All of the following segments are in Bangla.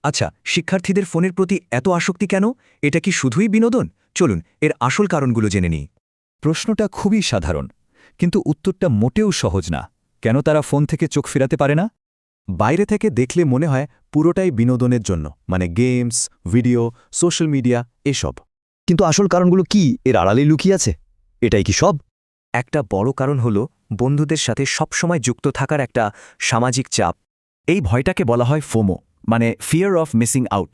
আচ্ছা, শিক্ষার্থীদের ফোনের প্রতি এত আসক্তি কেন? এটা কি শুধুই বিনোদন? চলুন এর আসল কারণগুলো জেনে নিই। প্রশ্নটা খুবই সাধারণ, কিন্তু উত্তরটা মোটেও সহজ না। কেন তারা ফোন থেকে চোখ ফেরাতে পারে না? বাইরে থেকে দেখলে মনে হয় পুরোটাই বিনোদনের জন্য, মানে গেমস, ভিডিও, সোশ্যাল মিডিয়া এসব। কিন্তু আসল কারণগুলো কি এর আড়ালেই লুকিয়ে আছে? এটাই কি সব? একটা বড় কারণ হল বন্ধুদের সাথে সবসময় যুক্ত থাকার একটা সামাজিক চাপ। এই ভয়টাকে বলা হয় ফোমো, মানে ফিয়ার অফ মিসিং আউট।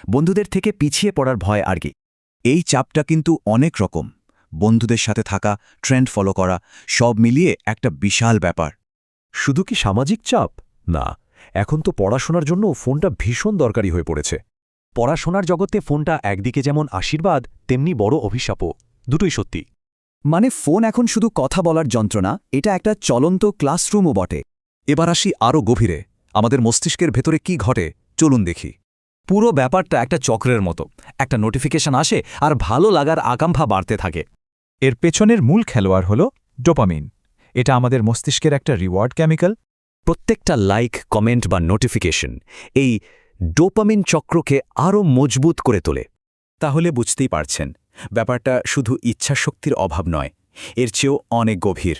বন্ধুদের থেকে পিছিয়ে পড়ার ভয় আর কি। এই চাপটা কিন্তু অনেক রকম। বন্ধুদের সাথে থাকা, ট্রেন্ড ফলো করা, সব মিলিয়ে একটা বিশাল ব্যাপার। শুধু কি সামাজিক চাপ? না, এখন তো পড়াশোনার জন্য ফোনটা ভীষণ দরকারি হয়ে পড়েছে। পড়াশোনার জগতে ফোনটা একদিকে যেমন আশীর্বাদ, তেমনি বড় অভিশাপও। দুটোই সত্যি। মানে ফোন এখন শুধু কথা বলার যন্ত্র না, এটা একটা চলন্ত ক্লাসরুমও বটে। এবার আসি আরও গভীরে। আমাদের মস্তিষ্কের ভেতরে কি ঘটে চলুন দেখি। পুরো ব্যাপারটা একটা চক্রের মতো। একটা নোটিফিকেশন আসে আর ভালো লাগার আকাঙ্ক্ষা বাড়তে থাকে। এর পেছনের মূল খেলোয়াড় হল ডোপামিন। এটা আমাদের মস্তিষ্কের একটা রিওয়ার্ড কেমিক্যাল। প্রত্যেকটা লাইক, কমেন্ট বা নোটিফিকেশন এই ডোপামিন চক্রকে আরও মজবুত করে তোলে। তাহলে বুঝতেই পারছেন, ব্যাপারটা শুধু ইচ্ছাশক্তির অভাব নয়, এর চেয়েও অনেক গভীর।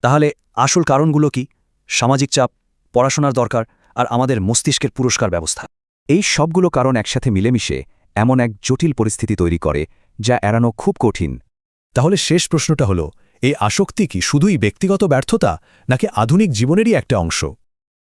তাহলে আসল কারণগুলো কি? সামাজিক চাপ, পড়াশোনার দরকার আর আমাদের মস্তিষ্কের পুরস্কার ব্যবস্থা। এই সবগুলো কারণ একসাথে মিলেমিশে এমন এক জটিল পরিস্থিতি তৈরি করে যা এড়ানো খুব কঠিন। তাহলে শেষ প্রশ্নটা হলো, এই আসক্তি কি শুধুই ব্যক্তিগত ব্যর্থতা, নাকি আধুনিক জীবনেরই একটা অংশ?